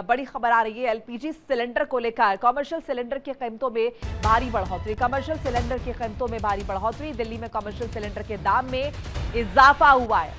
बड़ी खबर आ रही है एलपीजी सिलेंडर को लेकर। कमर्शियल सिलेंडर की कीमतों में भारी बढ़ोतरी। कमर्शियल सिलेंडर की कीमतों में भारी बढ़ोतरी। दिल्ली में कमर्शियल सिलेंडर के दाम में इजाफा हुआ है।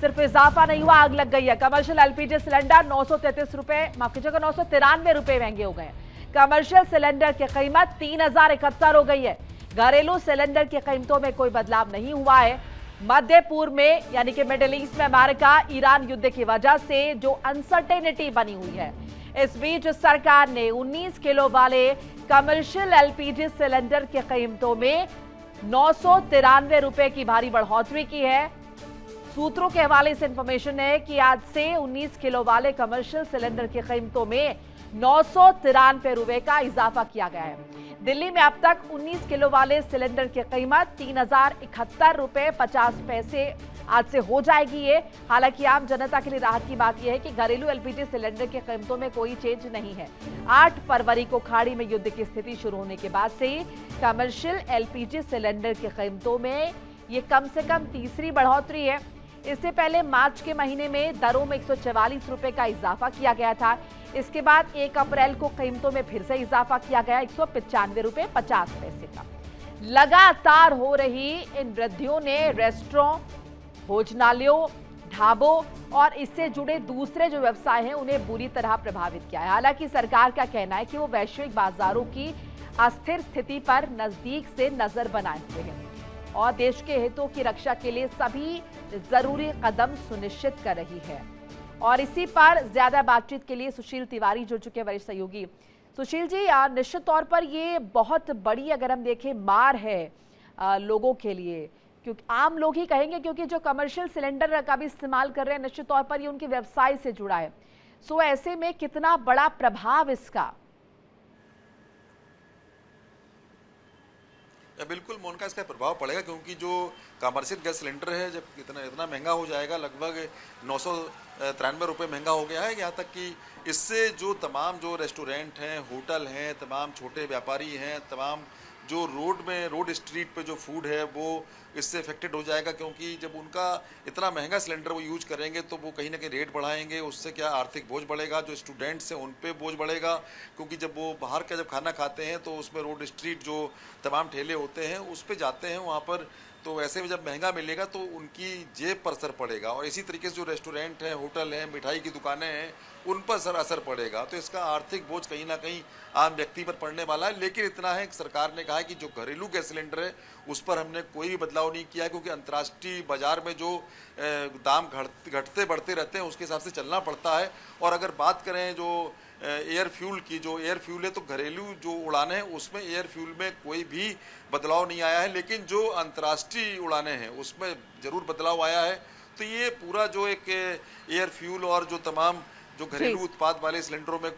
सिर्फ इजाफा नहीं हुआ, आग लग गई है। कमर्शियल एलपीजी सिलेंडर 933 रुपए, माफ कीजिएगा 993 रुपए महंगे हो गए। कमर्शियल सिलेंडर की कीमत 3071 हो गई है। घरेलू सिलेंडर की कीमतों में कोई बदलाव नहीं हुआ है। मध्य पूर्व में यानी कि मिडिल ईस्ट में अमेरिका ईरान युद्ध की वजह से जो अनसर्टेनिटी बनी हुई है, इस बीच सरकार ने 19 किलो वाले कमर्शियल एलपीजी सिलेंडर की कीमतों में 993 रुपए की भारी बढ़ोतरी की है। सूत्रों के हवाले से इंफॉर्मेशन है कि आज से 19 किलो वाले कमर्शियल सिलेंडर की कीमतों में 993 रुपए का इजाफा किया गया है। दिल्ली में अब तक 19 किलो वाले सिलेंडर की कीमत 3071 रुपए 50 पैसे आज से हो जाएगी ये। हालांकि आम जनता के लिए राहत की बात यह है कि घरेलू एलपीजी सिलेंडर की कीमतों में कोई चेंज नहीं है। 8 फरवरी को खाड़ी में युद्ध की स्थिति शुरू होने के बाद से ही कमर्शियल एलपीजी सिलेंडर की कीमतों में ये कम से कम तीसरी बढ़ोतरी है। इससे पहले मार्च के महीने में दरों में 144 रुपए का इजाफा किया गया था। इसके बाद 1 अप्रैल को कीमतों में फिर से इजाफा किया गया 195 रुपए 50 पैसे का। लगातार हो रही इन वृद्धियों ने रेस्टोरेंट, भोजनालयों, ढाबों और इससे जुड़े दूसरे जो व्यवसाय हैं उन्हें बुरी तरह प्रभावित किया है। हालांकि सरकार का कहना है कि वो वैश्विक बाजारों की अस्थिर स्थिति पर नजदीक से नजर बनाए हुए हैं और देश के हितों की रक्षा के लिए सभी जरूरी कदम सुनिश्चित कर रही है। और इसी पर ज्यादा बातचीत के लिए सुशील तिवारी जुड़ चुके हैं, वरिष्ठ सहयोगी। सुशील जी, निश्चित तौर पर ये बहुत बड़ी अगर हम देखें मार है लोगों के लिए, क्योंकि आम लोग ही कहेंगे, क्योंकि जो कमर्शियल सिलेंडर का भी इस्तेमाल कर रहे हैं निश्चित तौर पर ये उनके व्यवसाय से जुड़ा है। सो ऐसे में कितना बड़ा प्रभाव इसका? बिल्कुल मोनिका, इसका प्रभाव पड़ेगा क्योंकि जो कमर्शियल गैस सिलेंडर है जब इतना महंगा हो जाएगा, लगभग 993 रुपये महंगा हो गया है। यहाँ तक कि इससे जो तमाम जो रेस्टोरेंट हैं, होटल हैं, तमाम छोटे व्यापारी हैं, तमाम जो रोड स्ट्रीट पे जो फूड है वो इससे इफेक्टेड हो जाएगा, क्योंकि जब उनका इतना महंगा सिलेंडर वो यूज करेंगे तो वो कहीं ना कहीं रेट बढ़ाएंगे। उससे क्या आर्थिक बोझ बढ़ेगा, जो स्टूडेंट्स हैं उन पे बोझ बढ़ेगा, क्योंकि जब वो बाहर का जब खाना खाते हैं तो उसमें रोड स्ट्रीट जो तमाम ठेले होते हैं उस पर जाते हैं वहाँ पर, तो ऐसे में जब महंगा मिलेगा तो उनकी जेब पर असर पड़ेगा। और इसी तरीके से जो रेस्टोरेंट हैं, होटल हैं, मिठाई की दुकानें हैं, उन पर असर पड़ेगा। तो इसका आर्थिक बोझ कहीं ना कहीं आम व्यक्ति पर पड़ने वाला है। लेकिन इतना है कि सरकार ने कहा है कि जो घरेलू गैस सिलेंडर है उस पर हमने कोई भी बदलाव नहीं किया, क्योंकि अंतर्राष्ट्रीय बाजार में जो दाम घटते बढ़ते रहते हैं उसके हिसाब से चलना पड़ता है। और अगर बात करें जो एयर फ्यूल की, जो एयर फ्यूल है तो घरेलू जो उड़ानें हैं उसमें एयर फ्यूल में कोई भी बदलाव नहीं आया है, लेकिन जो अंतर्राष्ट्रीय उड़ानें हैं उसमें ज़रूर बदलाव आया है। तो ये पूरा जो एक एयर फ्यूल और जो तमाम जो घरेलू उत्पाद वाले सिलेंडरों में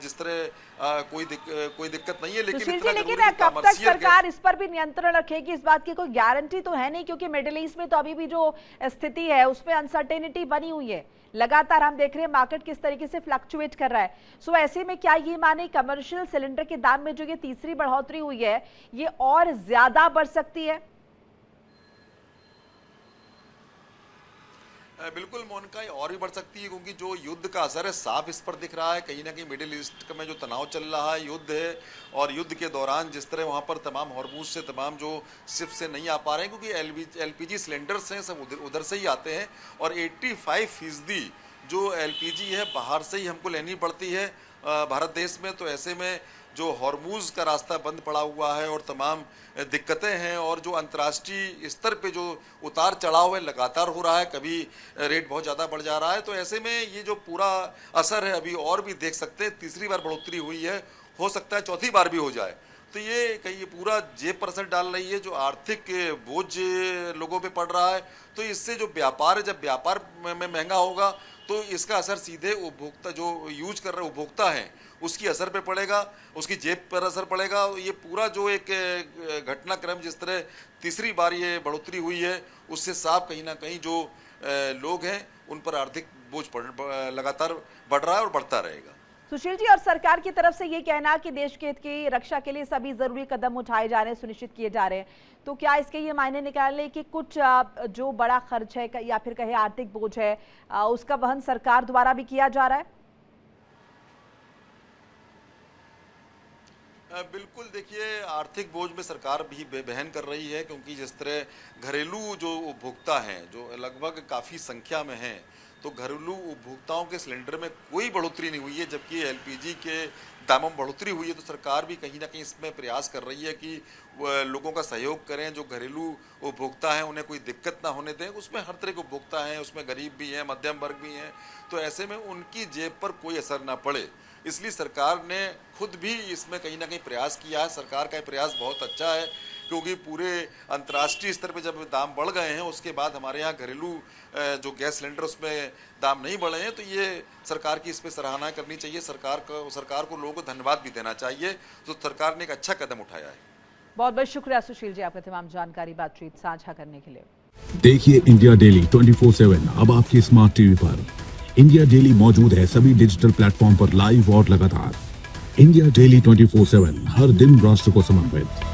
जिस तरह कोई दिक्कत नहीं है, लेकिन कब तक सरकार इस पर भी नियंत्रण रखेगी, इस बात की कोई गारंटी तो है नहीं, क्योंकि मिडिल ईस्ट में तो अभी भी जो स्थिति है उसमें अनसर्टेनिटी बनी हुई है। लगातार हम देख रहे हैं मार्केट किस तरीके से फ्लक्चुएट कर रहा है। सो ऐसे में क्या ये माने कमर्शियल सिलेंडर के दाम में जो ये तीसरी बढ़ोतरी हुई है ये और ज्यादा बढ़ सकती है? बिल्कुल मोनिका, और भी बढ़ सकती है, क्योंकि जो युद्ध का असर है साफ इस पर दिख रहा है। कहीं ना कहीं मिडिल ईस्ट में जो तनाव चल रहा है, युद्ध है, और युद्ध के दौरान जिस तरह वहाँ पर तमाम हॉर्मूज से तमाम जो शिप से नहीं आ पा रहे हैं, क्योंकि एलपीजी सिलेंडर्स हैं सब उधर से ही आते हैं, और 85% जो एलपीजी है बाहर से ही हमको लेनी पड़ती है भारत देश में। तो ऐसे में जो हॉर्मूज का रास्ता बंद पड़ा हुआ है और तमाम दिक्कतें हैं, और जो अंतर्राष्ट्रीय स्तर पे जो उतार चढ़ाव है लगातार हो रहा है, कभी रेट बहुत ज़्यादा बढ़ जा रहा है। तो ऐसे में ये जो पूरा असर है अभी और भी देख सकते हैं। तीसरी बार बढ़ोतरी हुई है, हो सकता है चौथी बार भी हो जाए। तो ये कहीं ये पूरा जेब पर असर डाल रही है, जो आर्थिक बोझ लोगों पे पड़ रहा है। तो इससे जो व्यापार है, जब व्यापार में महंगा होगा तो इसका असर सीधे उपभोक्ता, जो यूज कर रहे उपभोक्ता हैं उसकी असर पे पड़ेगा, उसकी जेब पर असर पड़ेगा। ये पूरा जो एक घटनाक्रम जिस तरह तीसरी बार ये बढ़ोतरी हुई है उससे साफ कहीं ना कहीं जो लोग हैं उन पर आर्थिक बोझ लगातार बढ़ रहा है और बढ़ता रहेगा। सुशील जी, और सरकार की तरफ से ये कहना कि देश के हित की रक्षा के लिए सभी जरूरी कदम उठाए जा रहे हैं, सुनिश्चित किए जा रहे हैं, तो क्या इसके ये मायने निकाल लें कि कुछ जो बड़ा खर्च है या फिर कहे आर्थिक बोझ है उसका वहन सरकार द्वारा भी किया जा रहा है? बिल्कुल देखिए, आर्थिक बोझ में सरकार भी बहन कर रही है, क्योंकि जिस तरह घरेलू जो उपभोक्ता हैं जो लगभग काफ़ी संख्या में हैं, तो घरेलू उपभोक्ताओं के सिलेंडर में कोई बढ़ोतरी नहीं हुई है, जबकि एलपीजी के दामों में बढ़ोतरी हुई है। तो सरकार भी कहीं ना कहीं इसमें प्रयास कर रही है कि लोगों का सहयोग करें, जो घरेलू उपभोक्ता हैं उन्हें कोई दिक्कत ना होने दें। उसमें हर तरह के उपभोक्ता हैं, उसमें गरीब भी हैं, मध्यम वर्ग भी हैं, तो ऐसे में उनकी जेब पर कोई असर ना पड़े, इसलिए सरकार ने खुद भी इसमें कहीं ना कहीं प्रयास किया है। सरकार का ये प्रयास बहुत अच्छा है, क्योंकि पूरे अंतर्राष्ट्रीय स्तर पे जब दाम बढ़ गए हैं, उसके बाद हमारे यहाँ घरेलू जो गैस सिलेंडर उसमें दाम नहीं बढ़े हैं, तो ये सरकार की इस पर सराहना करनी चाहिए। सरकार को लोगों को धन्यवाद भी देना चाहिए, तो सरकार ने एक अच्छा कदम उठाया है। बहुत बहुत शुक्रिया सुशील जी, आपका तमाम जानकारी बातचीत साझा करने के लिए। देखिए इंडिया डेली 24/7 अब आपके स्मार्ट टीवी पर। इंडिया डेली मौजूद है सभी डिजिटल प्लेटफॉर्म पर लाइव और लगातार। इंडिया डेली 24/7 हर दिन राष्ट्र को समर्पित।